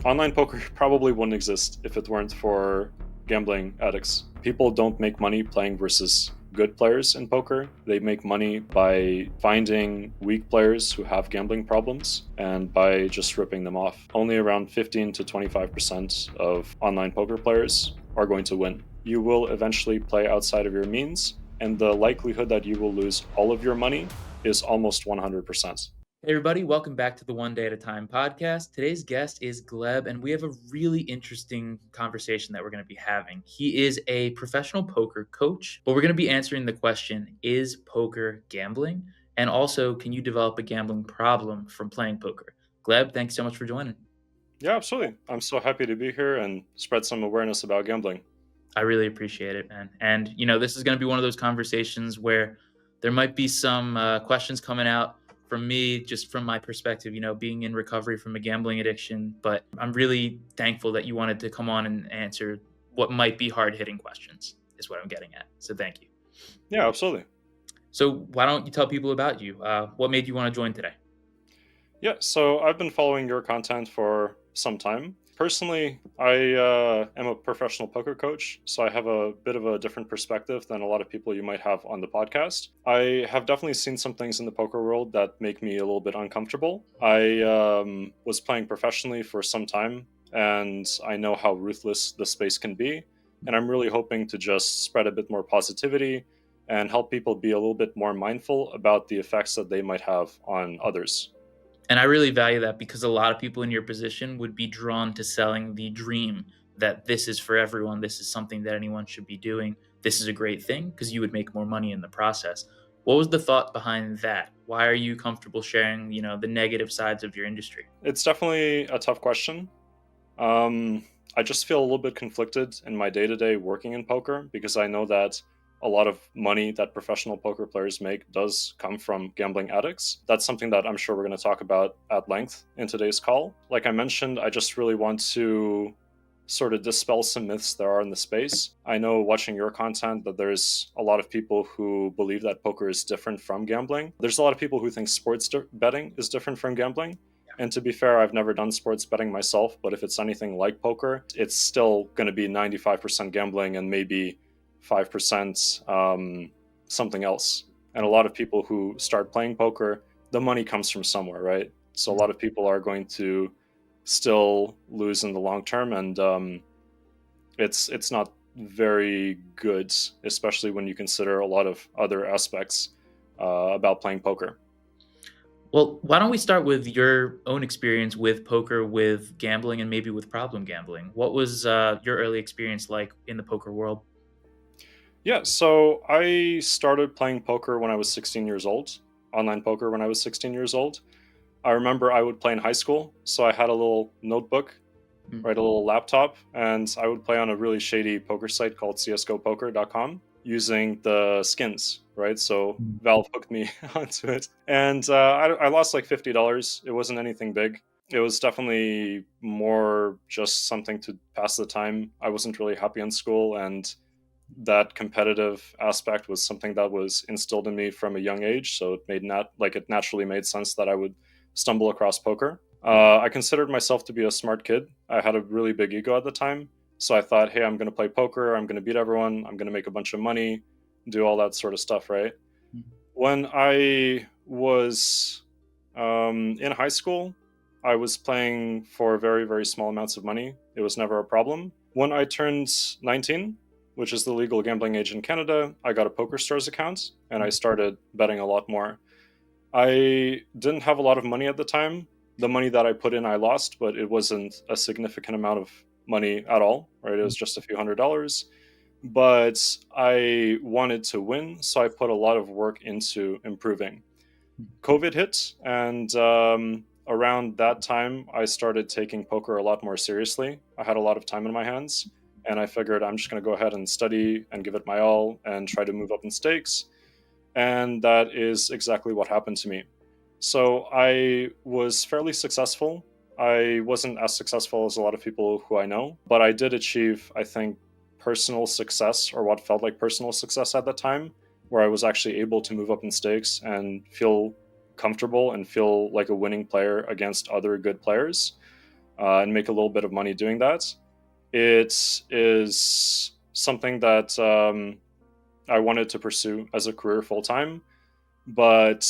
Online poker probably wouldn't exist if it weren't for gambling addicts. People don't make money playing versus good players in poker. They make money by finding weak players who have gambling problems and by just ripping them off. Only around 15 to 25% of online poker players are going to win. You will eventually play outside of your means, and the likelihood that you will lose all of your money is almost 100%. Hey everybody, welcome back to the One Day at a Time podcast. Today's guest is Gleb, and we have a really interesting conversation that we're going to be having. He is a professional poker coach, but we're going to be answering the question, is poker gambling? And also, can you develop a gambling problem from playing poker? Gleb, thanks so much for joining. Yeah, absolutely. I'm so happy to be here and spread some awareness about gambling. I really appreciate it, man. And, this is going to be one of those conversations where there might be some questions coming out from me, just from my perspective, being in recovery from a gambling addiction. But I'm really thankful that you wanted to come on and answer what might be hard hitting questions, is what I'm getting at. So thank you. Yeah, absolutely. So why don't you tell people about you? What made you want to join today? Yeah, so I've been following your content for some time. Personally, I am a professional poker coach, so I have a bit of a different perspective than a lot of people you might have on the podcast. I have definitely seen some things in the poker world that make me a little bit uncomfortable. I was playing professionally for some time, and I know how ruthless the space can be. And I'm really hoping to just spread a bit more positivity and help people be a little bit more mindful about the effects that they might have on others. And I really value that because a lot of people in your position would be drawn to selling the dream that this is for everyone. This is something that anyone should be doing. This is a great thing because you would make more money in the process. What was the thought behind that? Why are you comfortable sharing, the negative sides of your industry? It's definitely a tough question. I just feel a little bit conflicted in my day-to-day working in poker because I know that a lot of money that professional poker players make does come from gambling addicts. That's something that I'm sure we're going to talk about at length in today's call. Like I mentioned, I just really want to sort of dispel some myths there are in the space. I know watching your content that there's a lot of people who believe that poker is different from gambling. There's a lot of people who think sports betting is different from gambling. And to be fair, I've never done sports betting myself, but if it's anything like poker, it's still going to be 95% gambling and maybe 5% something else. And a lot of people who start playing poker, the money comes from somewhere, right? So a lot of people are going to still lose in the long term, and it's not very good, especially when you consider a lot of other aspects about playing poker. Well, why don't we start with your own experience with poker, with gambling, and maybe with problem gambling? What was your early experience like in the poker world? Yeah, so I started playing poker when I was 16 years old, online poker when I was 16 years old. I remember I would play in high school, so I had a little notebook, right, a little laptop, and I would play on a really shady poker site called csgopoker.com using the skins, right? So Valve hooked me onto it, and I lost like $50. It wasn't anything big. It was definitely more just something to pass the time. I wasn't really happy in school, and that competitive aspect was something that was instilled in me from a young age. So it naturally made sense that I would stumble across poker. I considered myself to be a smart kid. I had a really big ego at the time. So I thought, hey, I'm going to play poker. I'm going to beat everyone. I'm going to make a bunch of money, do all that sort of stuff, right? When I was in high school, I was playing for very, very small amounts of money. It was never a problem. When I turned 19, which is the legal gambling age in Canada, I got a PokerStars account and I started betting a lot more. I didn't have a lot of money at the time. The money that I put in, I lost, but it wasn't a significant amount of money at all, right? It was just a few $100s. But I wanted to win, so I put a lot of work into improving. COVID hit, and around that time, I started taking poker a lot more seriously. I had a lot of time in my hands, and I figured I'm just going to go ahead and study and give it my all and try to move up in stakes. And that is exactly what happened to me. So I was fairly successful. I wasn't as successful as a lot of people who I know, but I did achieve, I think, personal success, or what felt like personal success at that time, where I was actually able to move up in stakes and feel comfortable and feel like a winning player against other good players. and make a little bit of money doing that. It is something that I wanted to pursue as a career full time, but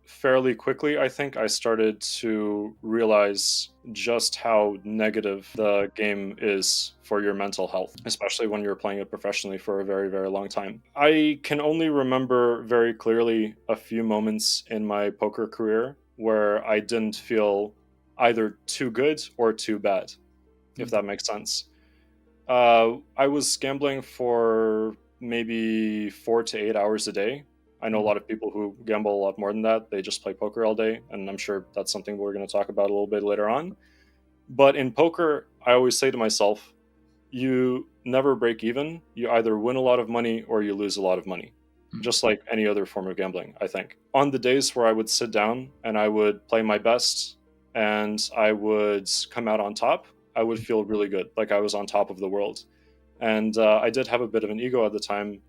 fairly quickly, I think I started to realize just how negative the game is for your mental health, especially when you're playing it professionally for a very, very long time. I can only remember very clearly a few moments in my poker career where I didn't feel either too good or too bad, if Mhm. that makes sense. I was gambling for maybe 4 to 8 hours a day. I know a Mhm. lot of people who gamble a lot more than that. They just play poker all day, and I'm sure that's something we're going to talk about a little bit later on. But in poker, I always say to myself, you never break even. You either win a lot of money or you lose a lot of money, Mhm. just like any other form of gambling, I think. On the days where I would sit down and I would play my best and I would come out on top, I would feel really good, like I was on top of the world. And I did have a bit of an ego at the time.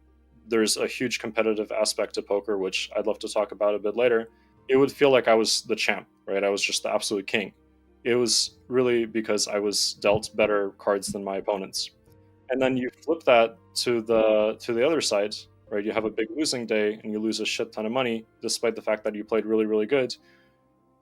There's a huge competitive aspect to poker, which I'd love to talk about a bit later. It would feel like I was the champ, right? I was just the absolute king. It was really because I was dealt better cards than my opponents. And then you flip that to the other side, right? You have a big losing day and you lose a shit ton of money, despite the fact that you played really, really good.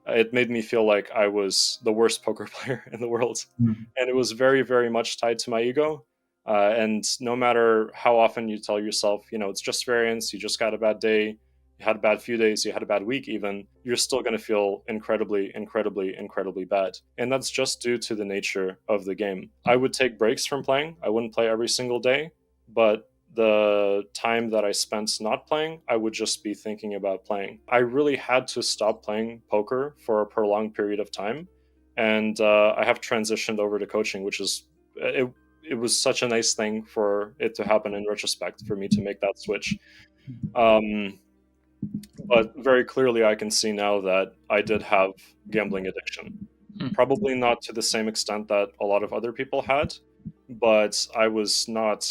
It made me feel like I was the worst poker player in the world. Mhm. And it was very, very much tied to my ego. And no matter how often you tell yourself, it's just variance, you just got a bad day, you had a bad few days, you had a bad week, even, you're still going to feel incredibly, incredibly, incredibly bad. And that's just due to the nature of the game. I would take breaks from playing, I wouldn't play every single day, but the time that I spent not playing, I would just be thinking about playing. I really had to stop playing poker for a prolonged period of time. And I have transitioned over to coaching, which is, it was such a nice thing for it to happen in retrospect, for me to make that switch. Um, but very clearly, I can see now that I did have gambling addiction. Mhm. Probably not to the same extent that a lot of other people had, but I was not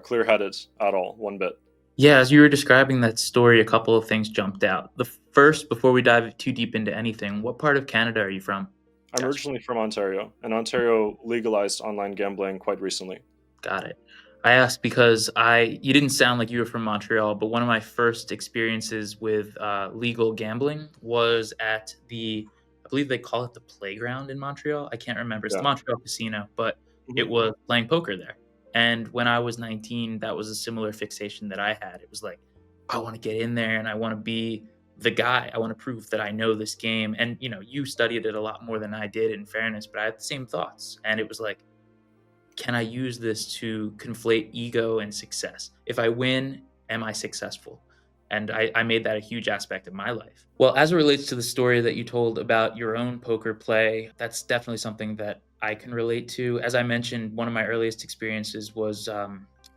clear headed at all, one bit. Yeah, as you were describing that story, a couple of things jumped out. The first, before we dive too deep into anything, what part of Canada are you from? I'm Gotcha. originally from Ontario, and Ontario legalized online gambling quite recently. Got it. I asked because you didn't sound like you were from Montreal, but one of my first experiences with legal gambling was at I believe they call it the playground in Montreal. I can't remember. It's the Yeah. Montreal Casino, but it Hmm. was playing poker there. And when I was 19, that was a similar fixation that I had. It was like, I want to get in there and I want to be the guy. I want to prove that I know this game. And, you studied it a lot more than I did, in fairness, but I had the same thoughts. And it was like, can I use this to conflate ego and success? If I win, am I successful? And I made that a huge aspect of my life. Well, as it relates to the story that you told about your own poker play, that's definitely something that I can relate to. As I mentioned, one of my earliest experiences was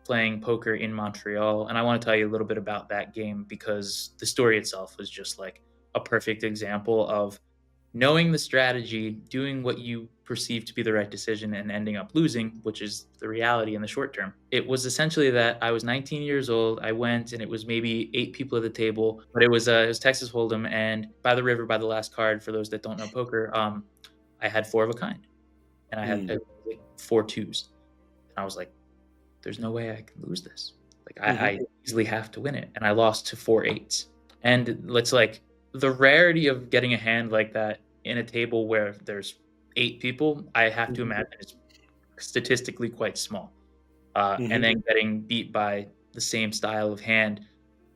playing poker in Montreal. And I want to tell you a little bit about that game because the story itself was just like a perfect example of knowing the strategy, doing what you perceive to be the right decision, and ending up losing, which is the reality in the short term. It was essentially that I was 19 years old. I went, and it was maybe 8 people at the table, but it was Texas Hold'em, and by the river, by the last card. For those that don't know poker, I had four of a kind, and I had Mm. like four twos, and I was like, "There's no way I can lose this. Like Hmm. I easily have to win it," and I lost to four eights. And it's like the rarity of getting a hand like that in a table where there's 8 people, I have to Hmm. imagine is statistically quite small. And Hmm. then getting beat by the same style of hand,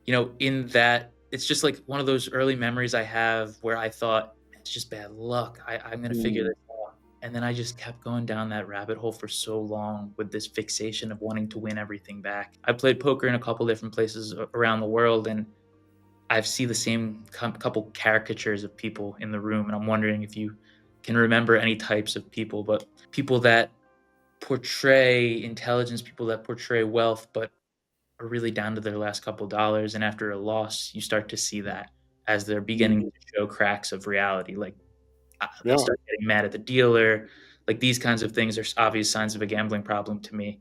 in that it's just like one of those early memories I have where I thought it's just bad luck. I'm gonna figure Mm. this out. And then I just kept going down that rabbit hole for so long with this fixation of wanting to win everything back. I played poker in a couple different places around the world, and I've seen the same couple caricatures of people in the room, and I'm wondering if you can remember any types of people, but people that portray intelligence, people that portray wealth, but are really down to their last couple dollars. And after a loss, you start to see that as they're beginning Mm. to show cracks of reality. Like they'll Yeah. start getting mad at the dealer. Like these kinds of things are obvious signs of a gambling problem to me.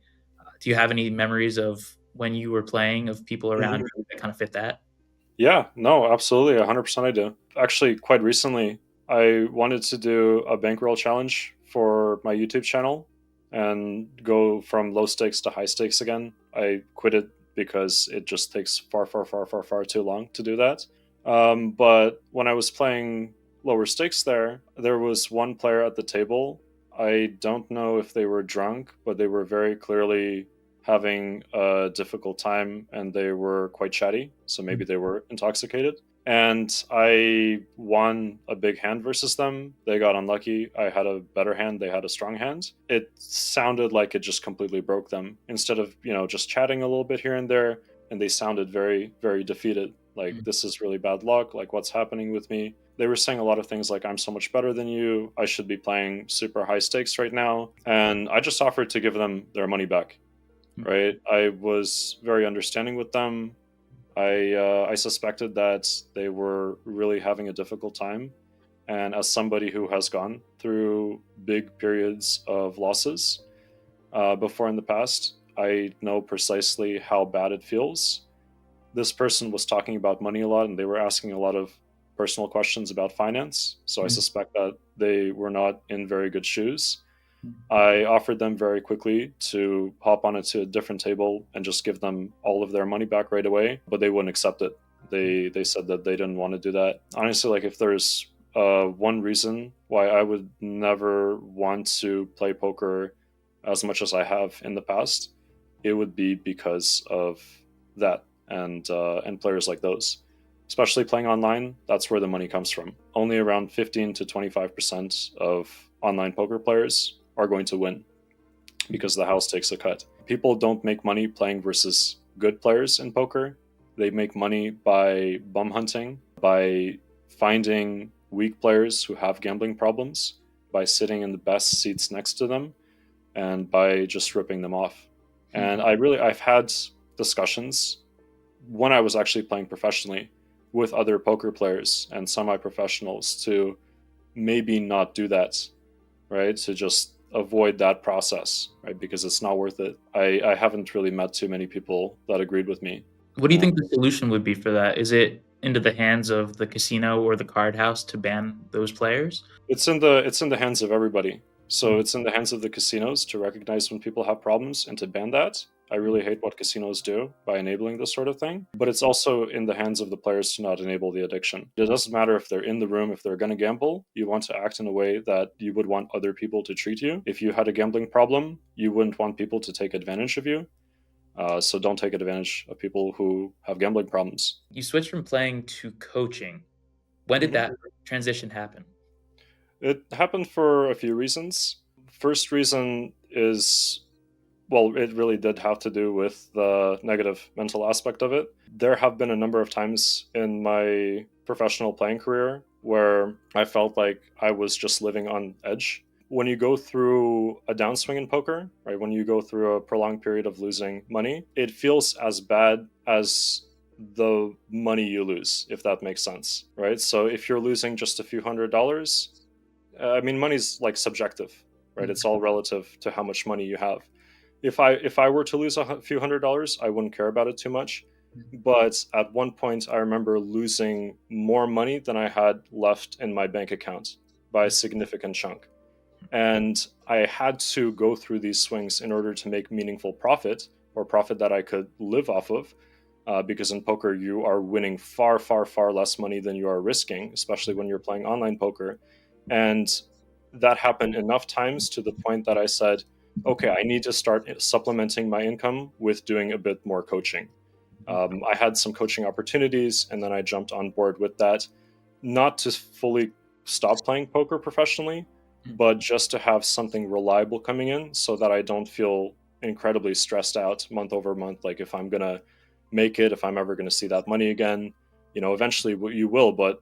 Do you have any memories of when you were playing of people around Hmm. you that kind of fit that? Yeah. No, absolutely. 100% I do. Actually, quite recently, I wanted to do a bankroll challenge for my YouTube channel and go from low stakes to high stakes again. I quit it because it just takes far, far, far, far, far too long to do that. But when I was playing lower stakes there was one player at the table. I don't know if they were drunk, but they were very clearly having a difficult time and they were quite chatty. So maybe they were intoxicated. And I won a big hand versus them. They got unlucky. I had a better hand. They had a strong hand. It sounded like it just completely broke them. Instead of, just chatting a little bit here and there, and they sounded very, very defeated. Like, this is really bad luck. Like, what's happening with me? They were saying a lot of things like, I'm so much better than you. I should be playing super high stakes right now. And I just offered to give them their money back, right? I was very understanding with them. I suspected that they were really having a difficult time. And as somebody who has gone through big periods of losses before in the past, I know precisely how bad it feels. This person was talking about money a lot and they were asking a lot of personal questions about finance. So I suspect that they were not in very good shoes. I offered them very quickly to hop onto a different table and just give them all of their money back right away, but they wouldn't accept it. They said that they didn't want to do that. Honestly, like if there's one reason why I would never want to play poker as much as I have in the past, it would be because of that and players like those. Especially playing online, that's where the money comes from. Only around 15 to 25% of online poker players are going to win because the house takes a cut. People don't make money playing versus good players in poker. They make money by bum hunting, by finding weak players who have gambling problems, by sitting in the best seats next to them, and by just ripping them off. And I've had discussions when I was actually playing professionally with other poker players and semi-professionals to maybe not do that, right? To just avoid that process, right? Because it's not worth it. I haven't really met too many people that agreed with me. What do you think the solution would be for that? Is it into the hands of the casino or the card house to ban those players? It's in the hands of everybody. So it's in the hands of the casinos to recognize when people have problems and to ban that. I really hate what casinos do by enabling this sort of thing, but it's also in the hands of the players to not enable the addiction. It doesn't matter if they're in the room, if they're going to gamble, you want to act in a way that you would want other people to treat you. If you had a gambling problem, you wouldn't want people to take advantage of you. So don't take advantage of people who have gambling problems. You switched from playing to coaching. When did Mhm. that transition happen? It happened for a few reasons. First reason is, well, it really did have to do with the negative mental aspect of it. There have been a number of times in my professional playing career where I felt like I was just living on edge. When you go through a downswing in poker, right, when you go through a prolonged period of losing money, it feels as bad as the money you lose, if that makes sense, right? So if you're losing just a few $100s, I mean, money's like subjective, right? It's all relative to how much money you have. If I were to lose a few $100s, I wouldn't care about it too much. But at one point, I remember losing more money than I had left in my bank account by a significant chunk. And I had to go through these swings in order to make meaningful profit or profit that I could live off of. Because in poker, you are winning far, far, far less money than you are risking, especially when you're playing online poker. And that happened enough times to the point that I said, okay, I need to start supplementing my income with doing a bit more coaching. I had some coaching opportunities, and then I jumped on board with that, not to fully stop playing poker professionally, but just to have something reliable coming in so that I don't feel incredibly stressed out month over month. Like if I'm going to make it, if I'm ever going to see that money again, eventually you will, but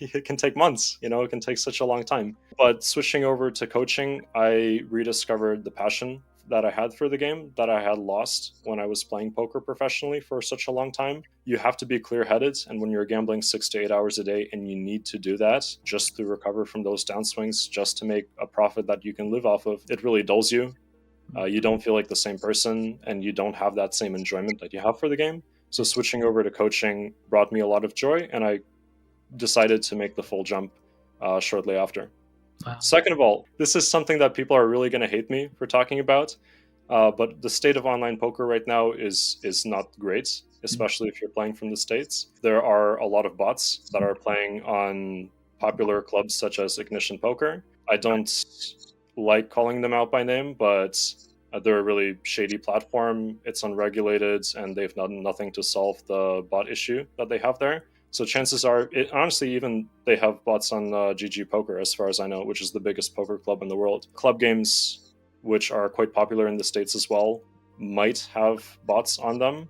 it can take months, it can take such a long time. But switching over to coaching, I rediscovered the passion that I had for the game that I had lost when I was playing poker professionally for such a long time. You have to be clear headed. And when you're gambling 6 to 8 hours a day and you need to do that just to recover from those downswings, just to make a profit that you can live off of, it really dulls you. You don't feel like the same person and you don't have that same enjoyment that you have for the game. So switching over to coaching brought me a lot of joy, and I decided to make the full jump shortly after. Wow. Second of all, this is something that people are really going to hate me for talking about, but the state of online poker right now is not great, Mm. especially if you're playing from the States. There are a lot of bots that are playing on popular clubs such as Ignition Poker. I don't like calling them out by name, but they're a really shady platform. It's unregulated, and they've done nothing to solve the bot issue that they have there. So chances are, honestly, even they have bots on GG Poker, as far as I know, which is the biggest poker club in the world. Club games, which are quite popular in the States as well, might have bots on them.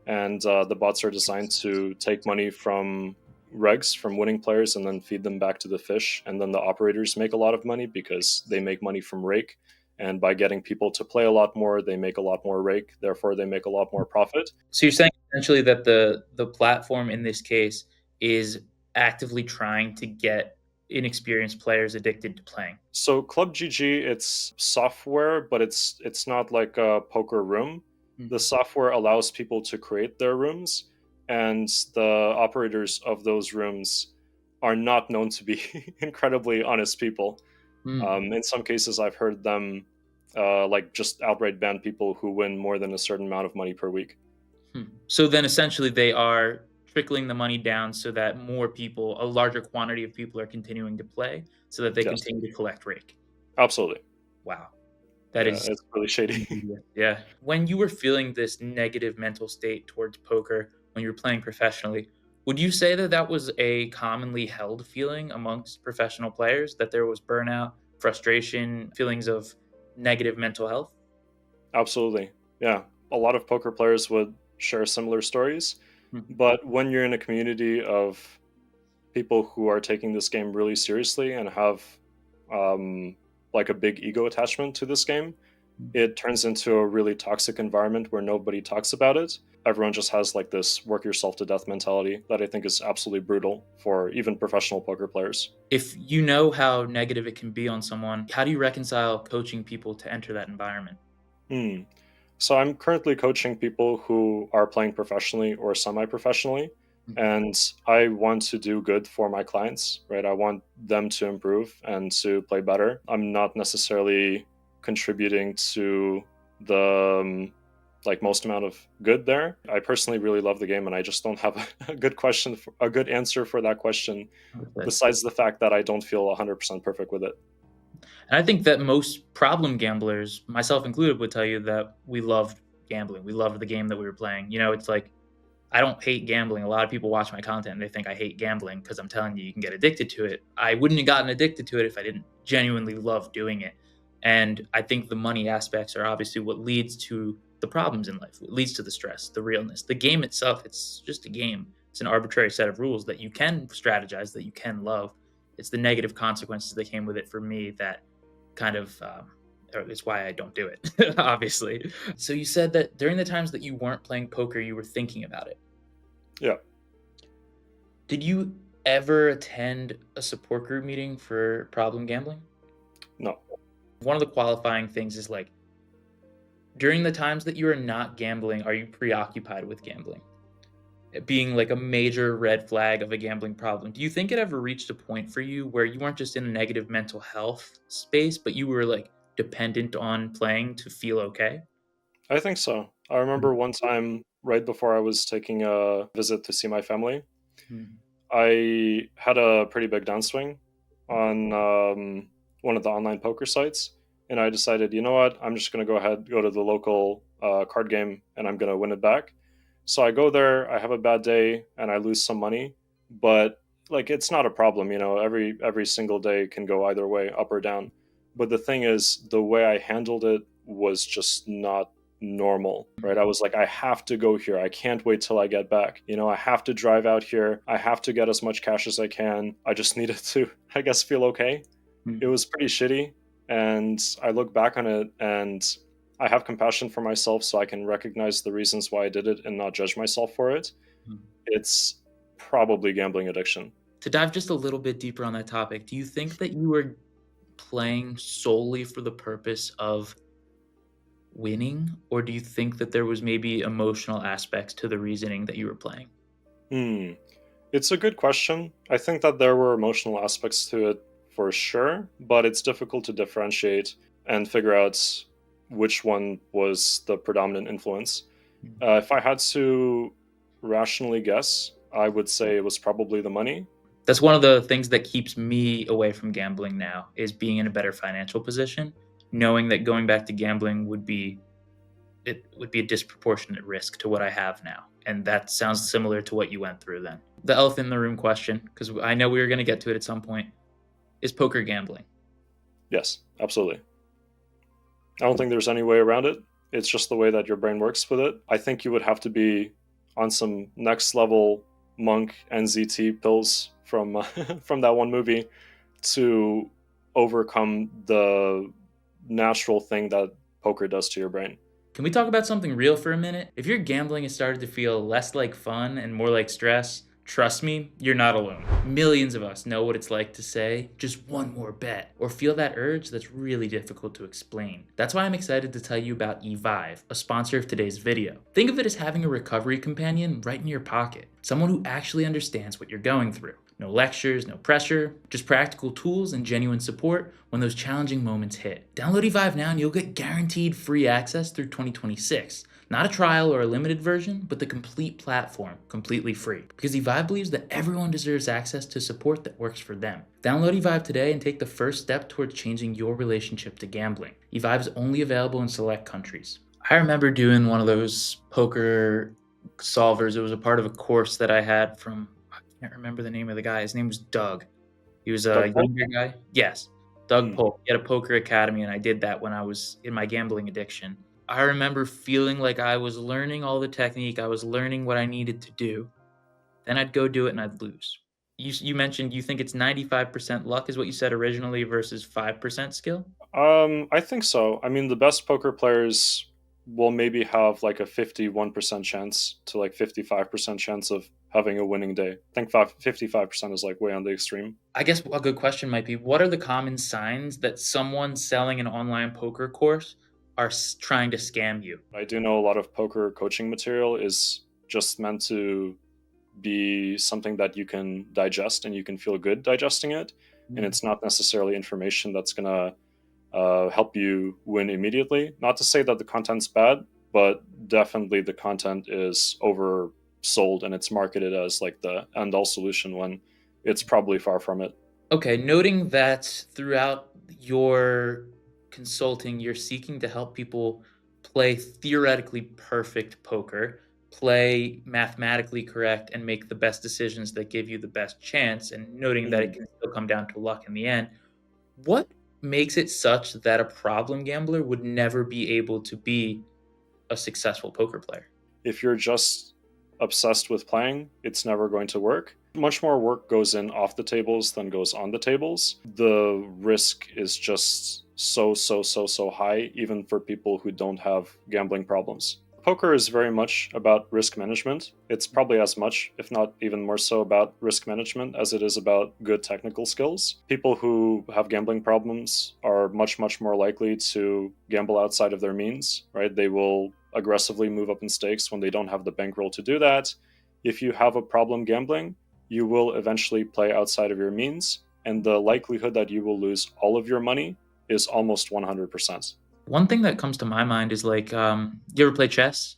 And the bots are designed to take money from regs, from winning players, and then feed them back to the fish. And then the operators make a lot of money because they make money from rake. And by getting people to play a lot more, they make a lot more rake. Therefore, they make a lot more profit. So you're saying essentially that the platform in this case is actively trying to get inexperienced players addicted to playing. So Club GG, it's software, but it's not like a poker room. The Mhm. software allows people to create their rooms, and the operators of those rooms are not known to be incredibly honest people. Mm. In some cases, I've heard them like just outright ban people who win more than a certain amount of money per week. Hmm. So then essentially they are trickling the money down so that more people, a larger quantity of people are continuing to play so that they Yes, continue to collect rake. absolutely. Wow. That Yeah, is it's really shady. indeed. Yeah. When you were feeling this negative mental state towards poker when you were playing professionally, would you say that that was a commonly held feeling amongst professional players, that there was burnout, frustration, feelings of negative mental health? Absolutely. Yeah. A lot of poker players would share similar stories. Mhm. But when you're in a community of people who are taking this game really seriously and have um, like a big ego attachment to this game, it turns into a really toxic environment where nobody talks about it. Everyone just has like this work yourself to death mentality that I think is absolutely brutal for even professional poker players. If you know how negative it can be on someone, how do you reconcile coaching people to enter that environment? Hmm. So I'm currently coaching people who are playing professionally or semi-professionally, Mhm. and I want to do good for my clients, right? I want them to improve and to play better. I'm not necessarily contributing to the like most amount of good there. I personally really love the game, and I just don't have a good a good answer for that question. Understood. Besides the fact that I don't feel 100% perfect with it. And I think that most problem gamblers, myself included, would tell you that we loved gambling. We loved the game that we were playing. You know, it's like I don't hate gambling. A lot of people watch my content and they think I hate gambling because I'm telling you, you can get addicted to it. I wouldn't have gotten addicted to it if I didn't genuinely love doing it. And I think the money aspects are obviously what leads to the problems in life. It leads to the stress, the realness. The game itself, it's just a game. It's an arbitrary set of rules that you can strategize, that you can love. It's the negative consequences that came with it for me that kind of it's why I don't do it, obviously. So you said that during the times that you weren't playing poker, you were thinking about it. Yeah, Did you ever attend a support group meeting for problem gambling? no. One of the qualifying things is like during the times that you are not gambling, are you preoccupied with gambling? It being like a major red flag of a gambling problem. Do you think it ever reached a point for you where you weren't just in a negative mental health space, but you were like dependent on playing to feel okay? I think so. I remember one time right before I was taking a visit to see my family, Mhm. I had a pretty big downswing on one of the online poker sites, and I decided, you know what, I'm just going to go ahead, go to the local card game, and I'm going to win it back. So I go there, I have a bad day, and I lose some money, but like it's not a problem, you know. Every single day can go either way, up or down. But the thing is, the way I handled it was just not normal, right? I was like, I have to go here. I can't wait till I get back. You know, I have to drive out here. I have to get as much cash as I can. I just needed to, I guess, feel okay. It Mhm. was pretty shitty. And I look back on it and I have compassion for myself so I can recognize the reasons why I did it and not judge myself for it. Mhm. It's probably gambling addiction. To dive just a little bit deeper on that topic, do you think that you were playing solely for the purpose of winning, or do you think that there was maybe emotional aspects to the reasoning that you were playing? Hmm. It's a good question. I think that there were emotional aspects to it for sure, but it's difficult to differentiate and figure out which one was the predominant influence. If I had to rationally guess, I would say it was probably the money. That's one of the things that keeps me away from gambling now is being in a better financial position, knowing that going back to gambling would be a disproportionate risk to what I have now. And that sounds similar to what you went through then. The elephant in the room question, because I know we were going to get to it at some point, is poker gambling? Yes, absolutely. I don't think there's any way around it. It's just the way that your brain works with it. I think you would have to be on some next level monk NZT pills from from that one movie to overcome the natural thing that poker does to your brain. Can we talk about something real for a minute? If your gambling has started to feel less like fun and more like stress, trust me, you're not alone. Millions of us know what it's like to say, just one more bet, or feel that urge that's really difficult to explain. That's why I'm excited to tell you about eVive, a sponsor of today's video. Think of it as having a recovery companion right in your pocket, someone who actually understands what you're going through. No lectures, no pressure, just practical tools and genuine support when those challenging moments hit. Download eVive now and you'll get guaranteed free access through 2026. Not a trial or a limited version, but the complete platform, completely free. Because eVive believes that everyone deserves access to support that works for them. Download eVive today and take the first step towards changing your relationship to gambling. eVive is only available in select countries. I remember doing one of those poker solvers. It was a part of a course that I had from, I can't remember the name of the guy. His name was Doug. He was a Doug Polk? younger guy. Yes, Doug Hmm. Polk. He had a poker academy, and I did that when I was in my gambling addiction. I remember feeling like I was learning all the technique. I was learning what I needed to do. Then I'd go do it and I'd lose. You mentioned you think it's 95% luck is what you said originally versus 5% skill? I think so. I mean, the best poker players will maybe have like a 51% chance to like 55% chance of having a winning day. I think 55% is like way on the extreme. I guess a good question might be, what are the common signs that someone selling an online poker course are trying to scam you? I do know a lot of poker coaching material is just meant to be something that you can digest and you can feel good digesting it. And Mm. it's not necessarily information that's going to help you win immediately. Not to say that the content's bad, but definitely the content is oversold and it's marketed as like the end all solution when it's probably far from it. Okay, noting that throughout your consulting, you're seeking to help people play theoretically perfect poker, play mathematically correct, and make the best decisions that give you the best chance, and noting that it Mhm. can still come down to luck in the end. What makes it such that a problem gambler would never be able to be a successful poker player? If you're just obsessed with playing, it's never going to work. Much more work goes in off the tables than goes on the tables. The risk is just so high, even for people who don't have gambling problems. Poker is very much about risk management. It's probably as much, if not even more so, about risk management as it is about good technical skills. People who have gambling problems are much more likely to gamble outside of their means, right? They will aggressively move up in stakes when they don't have the bankroll to do that. If you have a problem gambling, you will eventually play outside of your means, and the likelihood that you will lose all of your money is almost 100%. One thing that comes to my mind is like, you ever play chess?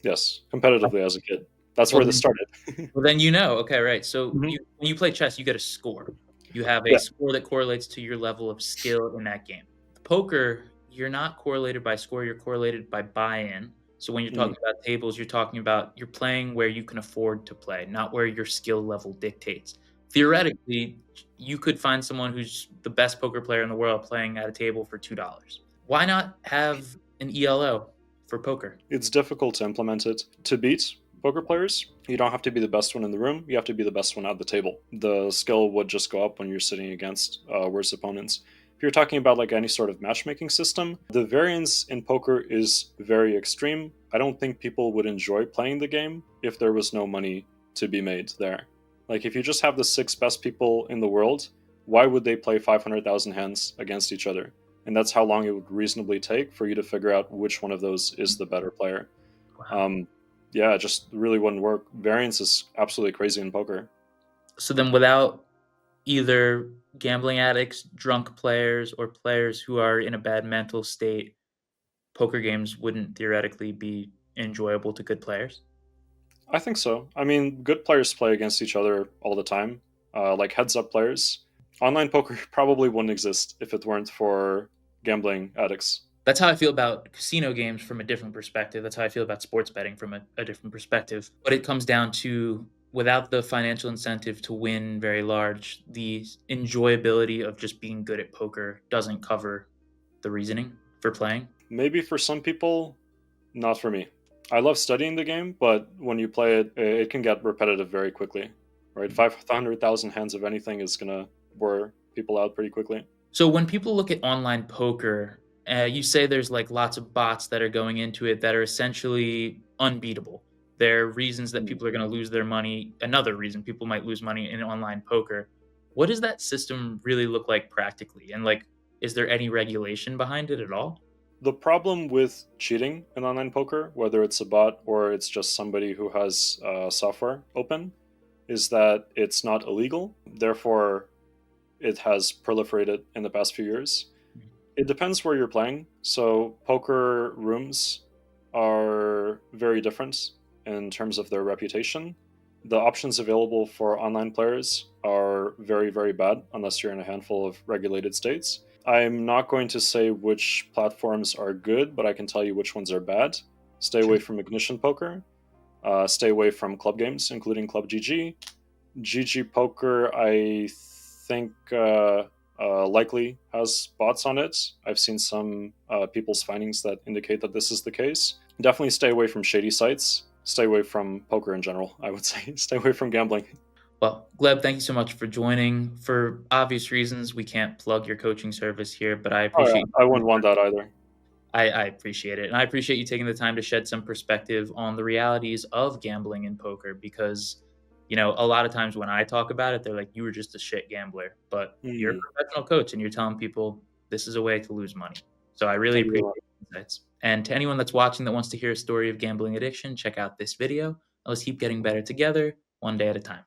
Yes, competitively as a kid. That's Well, where this started. Well, then you know. Okay, right. So Mhm. when you play chess, you get a score. You have a Yeah. score that correlates to your level of skill in that game. Poker, you're not correlated by score, you're correlated by buy-in. So when you're Mm. talking about tables, you're talking about you're playing where you can afford to play, not where your skill level dictates. Theoretically, you could find someone who's the best poker player in the world playing at a table for $2. Why not have an ELO for poker? It's difficult to implement it. To beat poker players, you don't have to be the best one in the room, you have to be the best one at the table. The skill would just go up when you're sitting against worse opponents. If you're talking about like any sort of matchmaking system, the variance in poker is very extreme. I don't think people would enjoy playing the game if there was no money to be made there. Like if you just have the six best people in the world, why would they play 500,000 hands against each other? And that's how long it would reasonably take for you to figure out which one of those is the better player. Wow. Um, yeah, it just really wouldn't work. Variance is absolutely crazy in poker. So then, without either gambling addicts, drunk players, or players who are in a bad mental state, poker games wouldn't theoretically be enjoyable to good players. I think so. I mean, good players play against each other all the time, like heads up players. Online poker probably wouldn't exist if it weren't for gambling addicts. That's how I feel about casino games from a different perspective. That's how I feel about sports betting from a different perspective. But it comes down to, without the financial incentive to win very large, the enjoyability of just being good at poker doesn't cover the reasoning for playing. Maybe for some people, not for me. I love studying the game, but when you play it, it can get repetitive very quickly. Right, 500,000 hands of anything is gonna wear people out pretty quickly. So when people look at online poker, you say there's like lots of bots that are going into it that are essentially unbeatable. There are reasons that Hmm. people are going to lose their money. Another reason people might lose money in online poker. What does that system really look like practically? And like, is there any regulation behind it at all? The problem with cheating in online poker, whether it's a bot or it's just somebody who has software open, is that it's not illegal. Therefore, it has proliferated in the past few years. It depends where you're playing. So, poker rooms are very different in terms of their reputation. The options available for online players are very, very bad unless you're in a handful of regulated states. I'm not going to say which platforms are good, but I can tell you which ones are bad. Stay away Sure. from Ignition Poker. Stay away from club games, including Club GG. GG Poker, I think, likely has bots on it. I've seen some people's findings that indicate that this is the case. Definitely stay away from shady sites. Stay away from poker in general, I would say. Stay away from gambling. Well, Gleb, thank you so much for joining. For obvious reasons, we can't plug your coaching service here, but I Oh, yeah. appreciate I you. wouldn't want that either. I appreciate it. And I appreciate you taking the time to shed some perspective on the realities of gambling and poker because, a lot of times when I talk about it, they're like, you were just a shit gambler. But you're a Hmm. professional coach and you're telling people this is a way to lose money. So I really Thank you very appreciate much. the insights. And to anyone that's watching that wants to hear a story of gambling addiction, check out this video. Let's keep getting better together, one day at a time.